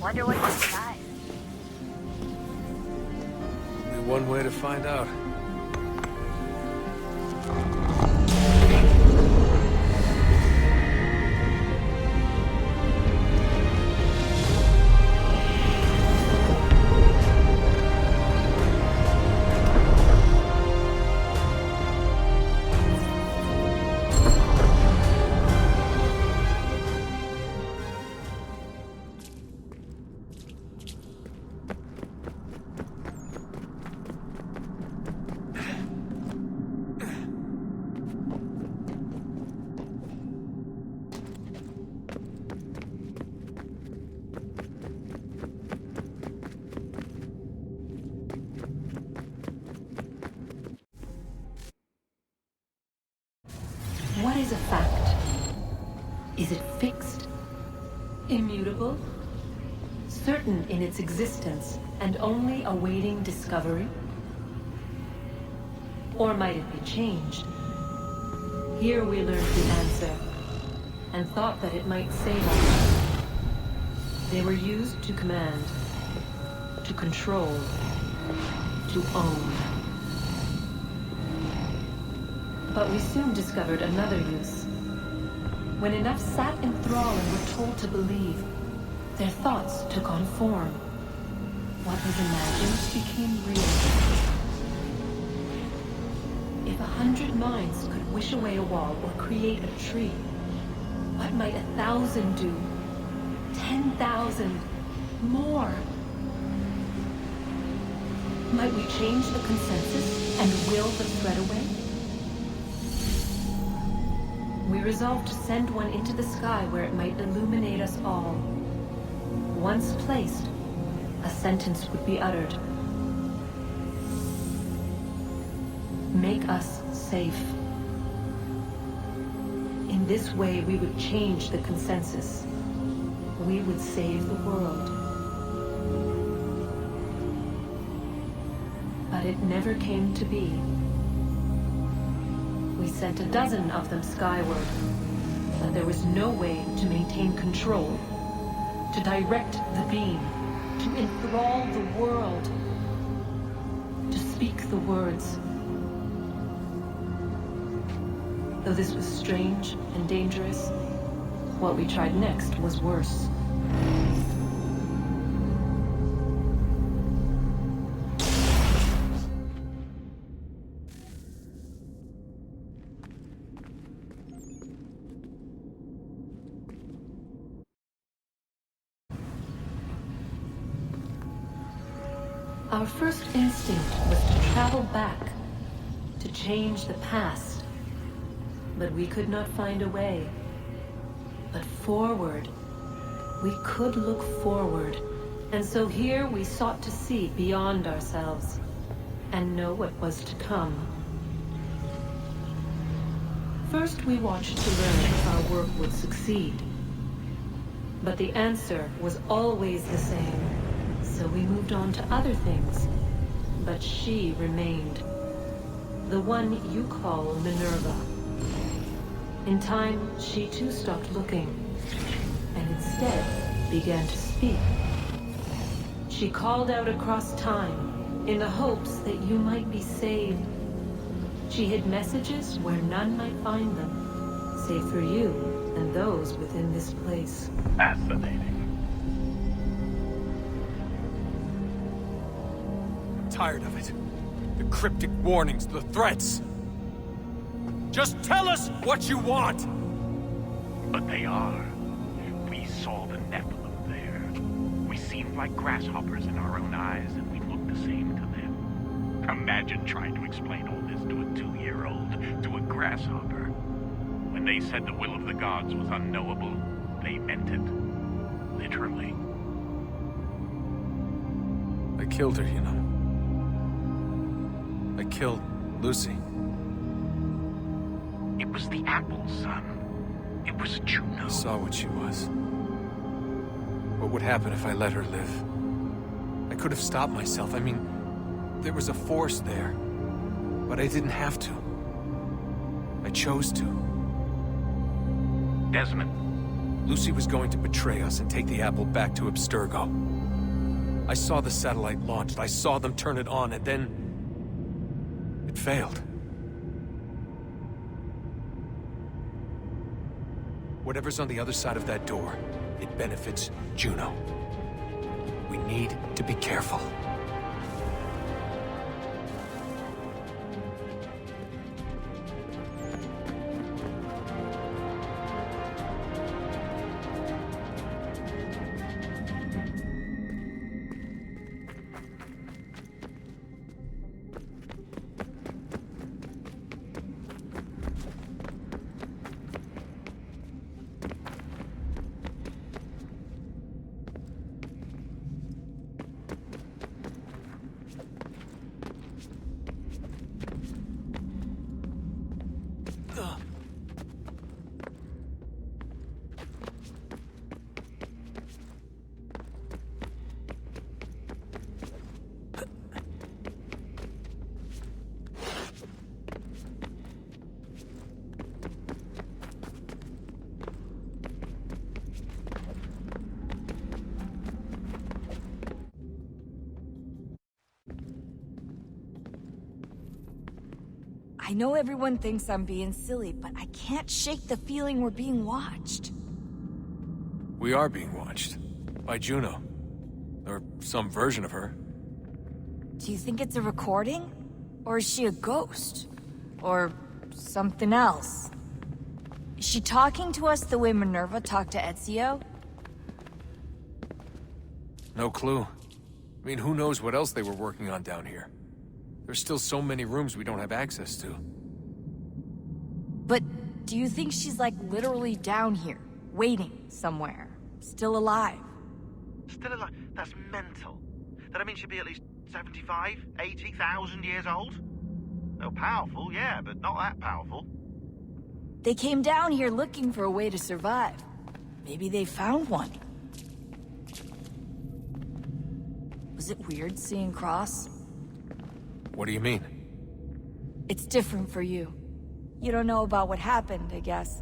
Wonder what's inside. Only one way to find out. What is a fact? Is it fixed? Immutable? Certain in its existence and only awaiting discovery? Or might it be changed? Here we learned the answer, and thought that it might save us. They were used to command, to control, to own. But we soon discovered another use. When enough sat in thrall and were told to believe, their thoughts took on form. What was imagined became real. If 100 minds could wish away a wall or create a tree, what might 1,000 do? 10,000? More? Might we change the consensus and will the threat away? We resolved to send one into the sky where it might illuminate us all. Once placed, a sentence would be uttered. Make us safe. In this way, we would change the consensus. We would save the world. But it never came to be. We sent a dozen of them skyward, but there was no way to maintain control, to direct the beam, to enthrall the world, to speak the words. Though this was strange and dangerous, what we tried next was worse. Our first instinct was to travel back, to change the past. But we could not find a way. But forward, we could look forward. And so here we sought to see beyond ourselves and know what was to come. First, we watched to learn if our work would succeed. But the answer was always the same. So we moved on to other things, but she remained. The one you call Minerva. In time, she too stopped looking, and instead began to speak. She called out across time, in the hopes that you might be saved. She hid messages where none might find them, save for you and those within this place. Fascinating. Tired of it. The cryptic warnings, the threats. Just tell us what you want! But they are. We saw the Nephilim there. We seemed like grasshoppers in our own eyes, and we looked the same to them. Imagine trying to explain all this to a 2-year-old, to a grasshopper. When they said the will of the gods was unknowable, they meant it. Literally. I killed her, you know. I killed Lucy. It was the apple, son. It was Juno. I saw what she was. What would happen if I let her live? I could have stopped myself. I mean, there was a force there. But I didn't have to. I chose to. Desmond, Lucy was going to betray us and take the apple back to Abstergo. I saw the satellite launched, I saw them turn it on, and then... it failed. Whatever's on the other side of that door, it benefits Juno. We need to be careful. I know everyone thinks I'm being silly, but I can't shake the feeling we're being watched. We are being watched. By Juno. Or some version of her. Do you think it's a recording? Or is she a ghost? Or something else? Is she talking to us the way Minerva talked to Ezio? No clue. I mean, who knows what else they were working on down here? There's still so many rooms we don't have access to. But do you think she's like literally down here, waiting somewhere, still alive? Still alive? That's mental. That means she'd be at least 75, 80,000 years old? Oh, powerful, yeah, but not that powerful. They came down here looking for a way to survive. Maybe they found one. Was it weird seeing Cross? What do you mean? It's different for you. You don't know about what happened, I guess.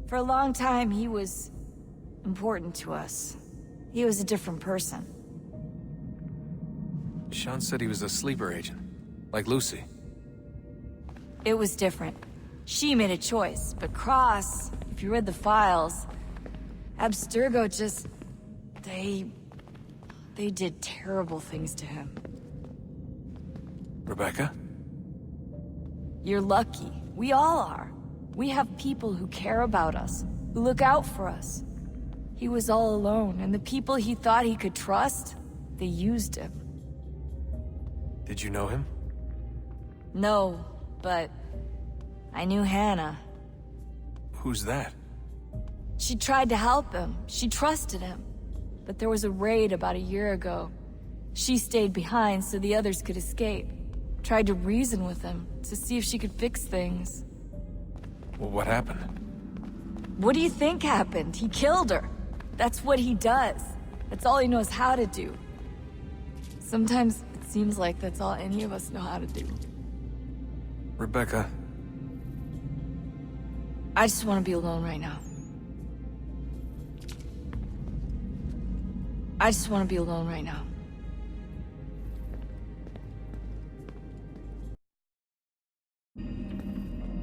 For a long time, he was important to us. He was a different person. Sean said he was a sleeper agent. Like Lucy. It was different. She made a choice, but Cross, if you read the files, Abstergo just... They did terrible things to him. Rebecca? You're lucky. We all are. We have people who care about us, who look out for us. He was all alone, and the people he thought he could trust, they used him. Did you know him? No, but I knew Hannah. Who's that? She tried to help him. She trusted him. But there was a raid about a year ago. She stayed behind so the others could escape. Tried to reason with him, to see if she could fix things. Well, what happened? What do you think happened? He killed her. That's what he does. That's all he knows how to do. Sometimes it seems like that's all any of us know how to do. Rebecca. I just want to be alone right now. I just want to be alone right now.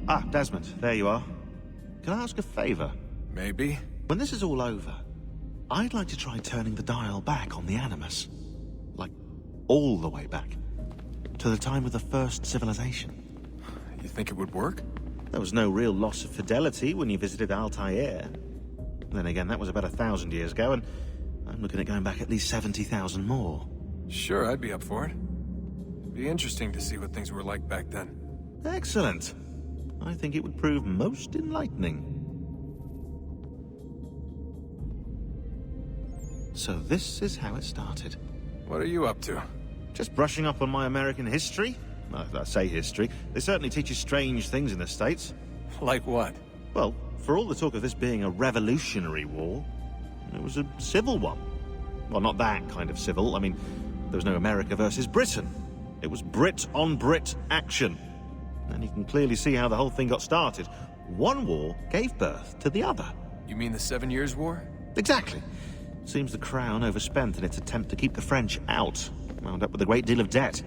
Ah, Desmond, there you are. Can I ask a favor? Maybe? When this is all over, I'd like to try turning the dial back on the Animus. Like, all the way back. To the time of the first civilization. You think it would work? There was no real loss of fidelity when you visited Altair. Then again, that was about 1,000 years ago, and I'm looking at going back at least 70,000 more. Sure, I'd be up for it. Be interesting to see what things were like back then. Excellent. I think it would prove most enlightening. So this is how it started. What are you up to? Just brushing up on my American history. Well, I say history. They certainly teach you strange things in the States. Like what? Well, for all the talk of this being a revolutionary war, it was a civil one. Well, not that kind of civil. I mean, there was no America versus Britain. It was Brit on Brit action. And you can clearly see how the whole thing got started. One war gave birth to the other. You mean the 7 Years' War? Exactly. Seems the Crown overspent in its attempt to keep the French out, wound up with a great deal of debt.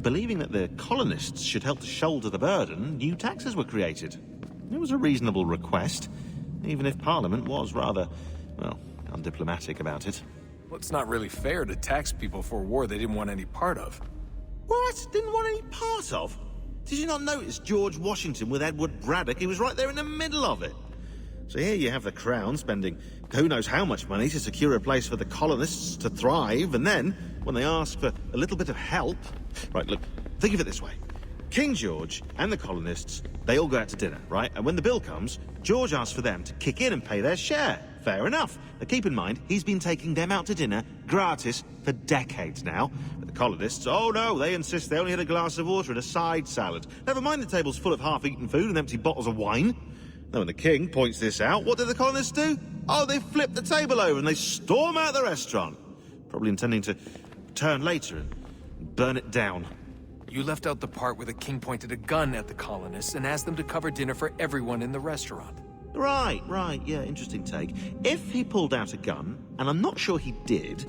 Believing that the colonists should help to shoulder the burden, new taxes were created. It was a reasonable request, even if Parliament was rather, well, undiplomatic about it. Well, it's not really fair to tax people for a war they didn't want any part of. What? Didn't want any part of? Did you not notice George Washington with Edward Braddock? He was right there in the middle of it. So here you have the Crown spending who knows how much money to secure a place for the colonists to thrive, and then, when they ask for a little bit of help... Right, look, think of it this way. King George and the colonists, they all go out to dinner, right? And when the bill comes, George asks for them to kick in and pay their share. Fair enough. Now keep in mind, he's been taking them out to dinner, gratis, for decades now. But the colonists, oh no, they insist they only had a glass of water and a side salad. Never mind the table's full of half-eaten food and empty bottles of wine. Now when the king points this out, what do the colonists do? Oh, they flip the table over and they storm out the restaurant. Probably intending to return later and burn it down. You left out the part where the king pointed a gun at the colonists and asked them to cover dinner for everyone in the restaurant. Right, yeah, interesting take. If he pulled out a gun, and I'm not sure he did,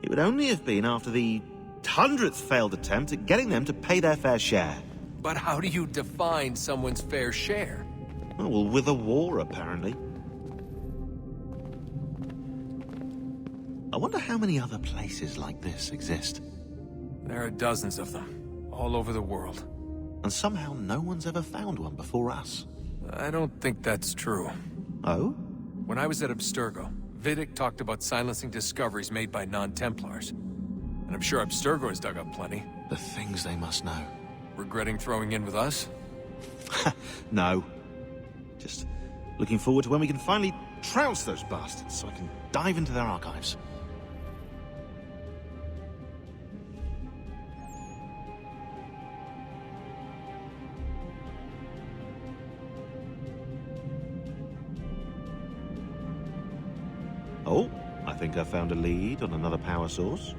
it would only have been after the 100th failed attempt at getting them to pay their fair share. But how do you define someone's fair share? Oh, well, with a war, apparently. I wonder how many other places like this exist. There are dozens of them, all over the world. And somehow no one's ever found one before us. I don't think that's true. Oh? When I was at Abstergo, Vidic talked about silencing discoveries made by non-Templars. And I'm sure Abstergo has dug up plenty. The things they must know. Regretting throwing in with us? No. Just looking forward to when we can finally trounce those bastards so I can dive into their archives. Oh, I think I found a lead on another power source.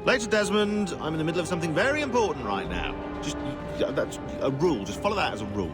Later, Desmond. I'm in the middle of something very important right now. That's a rule. Just follow that as a rule.